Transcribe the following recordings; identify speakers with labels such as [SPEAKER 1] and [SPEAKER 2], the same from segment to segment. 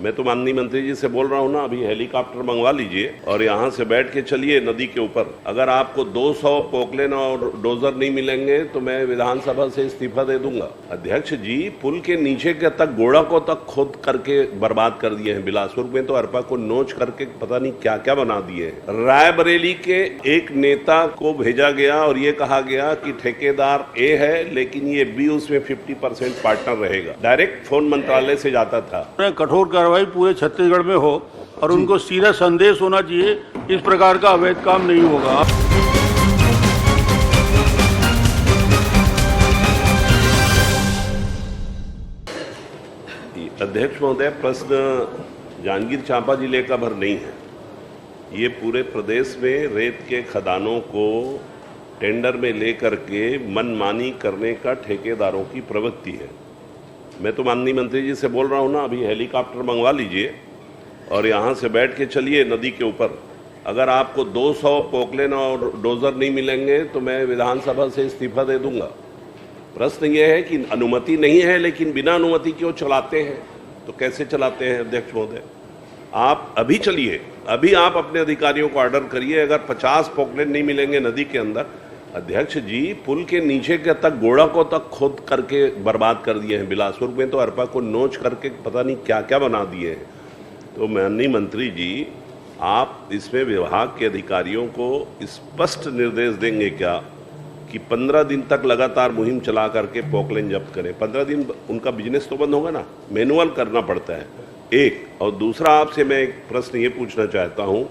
[SPEAKER 1] मैं तो माननीय मंत्री जी से बोल रहा हूँ ना, अभी हेलीकॉप्टर मंगवा लीजिए और यहाँ से बैठ के चलिए नदी के ऊपर। अगर आपको 200 पोकलेन और डोजर नहीं मिलेंगे तो मैं विधानसभा से इस्तीफा दे दूंगा। अध्यक्ष जी, पुल के नीचे के तक गोड़ा को तक खोद करके बर्बाद कर दिए हैं। बिलासपुर में तो अरपा को नोच करके पता नहीं क्या क्या बना दिए हैं। रायबरेली के एक नेता को भेजा गया और ये कहा गया कि ठेकेदार ए है लेकिन ये बी उसमें 50% पार्टनर रहेगा। डायरेक्ट फोन मंत्रालय से जाता था।
[SPEAKER 2] कठोर कार्रवाई पूरे छत्तीसगढ़ में हो और उनको सीधा संदेश होना चाहिए, इस प्रकार का अवैध काम नहीं होगा।
[SPEAKER 1] अध्यक्ष महोदय, प्रश्न जांजगीर चांपा जिले का भर नहीं है। ये पूरे प्रदेश में रेत के खदानों को टेंडर में लेकर के मनमानी करने का ठेकेदारों की प्रवृत्ति है। मैं तो माननीय मंत्री जी से बोल रहा हूँ ना, अभी हेलीकॉप्टर मंगवा लीजिए और यहाँ से बैठ के चलिए नदी के ऊपर। अगर आपको 200 पोकलेन और डोजर नहीं मिलेंगे तो मैं विधानसभा से इस्तीफा दे दूंगा। प्रश्न ये है कि अनुमति नहीं है, लेकिन बिना अनुमति क्यों चलाते हैं? तो कैसे चलाते हैं अध्यक्ष महोदय? आप अभी चलिए, अभी आप अपने अधिकारियों को ऑर्डर करिए। अगर 50 पोकलेन नहीं मिलेंगे नदी के अंदर, अध्यक्ष जी, पुल के नीचे के तक गोड़ा को तक खोद करके बर्बाद कर दिए हैं। बिलासपुर में तो अरपा को नोच करके पता नहीं क्या क्या बना दिए हैं। तो माननीय मंत्री जी, आप इसमें विभाग के अधिकारियों को स्पष्ट निर्देश देंगे क्या कि 15 दिन तक लगातार मुहिम चला करके पोकलेन जब्त करें? 15 दिन उनका बिजनेस तो बंद होगा ना, मैनुअल करना पड़ता है एक। और दूसरा, आपसे मैं एक प्रश्न ये पूछना चाहता हूँ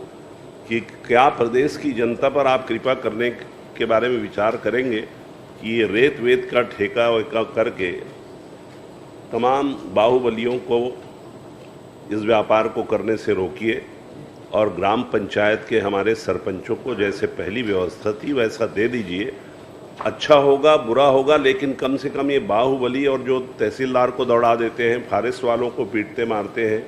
[SPEAKER 1] कि क्या प्रदेश की जनता पर आप कृपा करने के बारे में विचार करेंगे कि ये रेत वेत का ठेका वेका करके तमाम बाहुबलियों को इस व्यापार को करने से रोकिए और ग्राम पंचायत के हमारे सरपंचों को जैसे पहली व्यवस्था थी वैसा दे दीजिए। अच्छा होगा, बुरा होगा, लेकिन कम से कम ये बाहुबली और जो तहसीलदार को दौड़ा देते हैं, फॉरेस्ट वालों को पीटते मारते हैं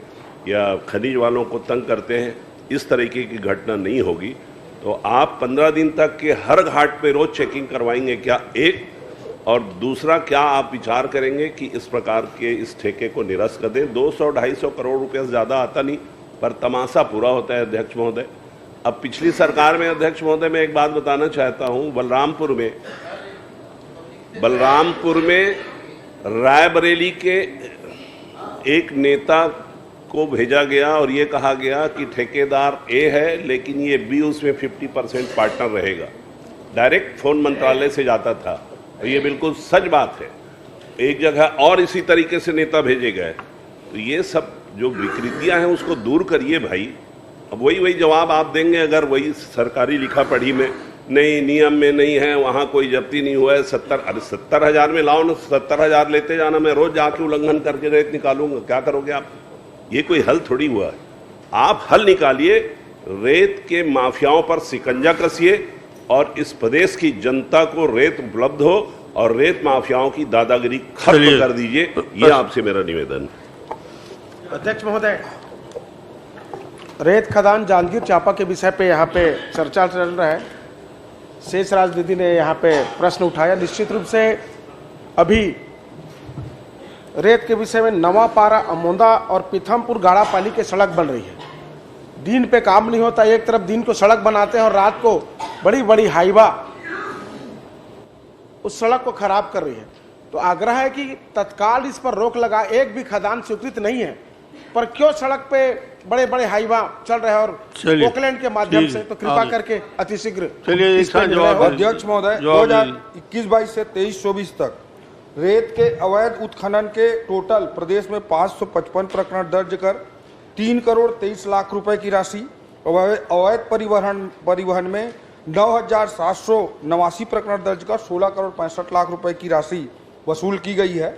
[SPEAKER 1] या खनिज वालों को तंग करते हैं, इस तरीके की घटना नहीं होगी। तो आप 15 दिन तक के हर घाट पे रोज चेकिंग करवाएंगे क्या? एक। और दूसरा, क्या आप विचार करेंगे कि इस प्रकार के इस ठेके को निरस्त कर दें? 200-250 करोड़ रुपये से ज़्यादा आता नहीं, पर तमाशा पूरा होता है अध्यक्ष महोदय। अब पिछली सरकार में अध्यक्ष महोदय, मैं एक बात बताना चाहता हूँ, बलरामपुर में रायबरेली के एक नेता को भेजा गया और ये कहा गया कि ठेकेदार ए है लेकिन ये बी उसमें 50% पार्टनर रहेगा। डायरेक्ट फोन मंत्रालय से जाता था और ये बिल्कुल सच बात है। एक जगह और इसी तरीके से नेता भेजे गए। तो ये सब जो विकृतियां हैं उसको दूर करिए भाई। अब वही जवाब आप देंगे अगर वही सरकारी लिखा पढ़ी में नहीं, नियम में नहीं है, वहाँ कोई जब्ती नहीं हुआ है। 70,000 में लाओ ना, 70,000 लेते जाना, मैं रोज जाके उल्लंघन करके रेत निकालूंगा। क्या करोगे आप? ये कोई हल थोड़ी हुआ है। आप हल निकालिए, रेत के माफियाओं पर शिकंजा कसिए और इस प्रदेश की जनता को रेत उपलब्ध हो और रेत माफियाओं की दादागिरी खत्म कर दीजिए। ये आपसे मेरा निवेदन है।
[SPEAKER 3] अध्यक्ष महोदय, रेत खदान जांजगीर चांपा के विषय पे यहाँ पे चर्चा चल रहा है। शेष राजनीति ने यहाँ पे प्रश्न उठाया। निश्चित रूप से अभी रेत के विषय में नवापारा, अमोंदा और पीथमपुर गाड़ापाली के सड़क बन रही है। दिन पे काम नहीं होता, एक तरफ दिन को सड़क बनाते हैं और रात को बड़ी बड़ी हाईवा उस सड़क को खराब कर रही है। तो आग्रह है कि तत्काल इस पर रोक लगा। एक भी खदान स्वीकृत नहीं है, पर क्यों सड़क पे बड़े बड़े हाईवा चल रहे हैं और पोकलैंड के माध्यम से? तो कृपा करके अतिशीघ्र।
[SPEAKER 4] अध्यक्ष महोदय, 2021-22 से 23-24 तक रेत के अवैध उत्खनन के टोटल प्रदेश में 555 प्रकरण दर्ज कर 3 करोड़ 23 लाख रुपए की राशि, अवैध परिवहन में 9,789 प्रकरण दर्ज कर 16 करोड़ 65 लाख रुपए की राशि वसूल की गई है।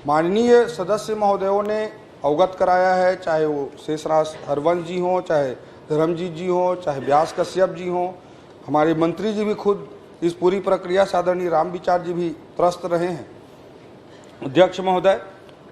[SPEAKER 4] माननीय सदस्य महोदयों ने अवगत कराया है, चाहे वो शेषराज हरवंश जी हों, चाहे धर्मजीत जी हों, चाहे व्यास कश्यप जी हों, हमारे मंत्री जी भी खुद इस पूरी प्रक्रिया से आदरणीय रामविचार जी भी त्रस्त रहे हैं। अध्यक्ष महोदय,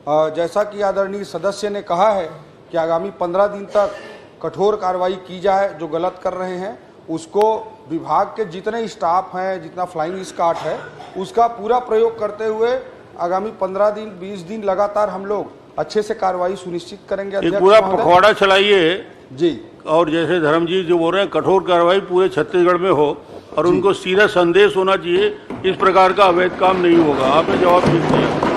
[SPEAKER 4] जैसा कि आदरणीय सदस्य ने कहा है कि आगामी 15 दिन तक कठोर कार्रवाई की जाए। जो गलत कर रहे हैं उसको विभाग के जितने स्टाफ हैं, जितना फ्लाइंग स्क्वाड है, उसका पूरा प्रयोग करते हुए आगामी 15 दिन 20 दिन लगातार हम लोग अच्छे से कार्रवाई सुनिश्चित करेंगे।
[SPEAKER 2] एक
[SPEAKER 4] अध्यक्ष
[SPEAKER 2] पूरा
[SPEAKER 4] महोदय।
[SPEAKER 2] पखवाड़ा चलाइए
[SPEAKER 4] जी,
[SPEAKER 2] और जैसे धर्मजीत जो बोल रहे हैं कठोर कार्रवाई पूरे छत्तीसगढ़ में हो और उनको सीधा संदेश होना चाहिए इस प्रकार का अवैध काम नहीं होगा। आपने जवाब ठीक दिया।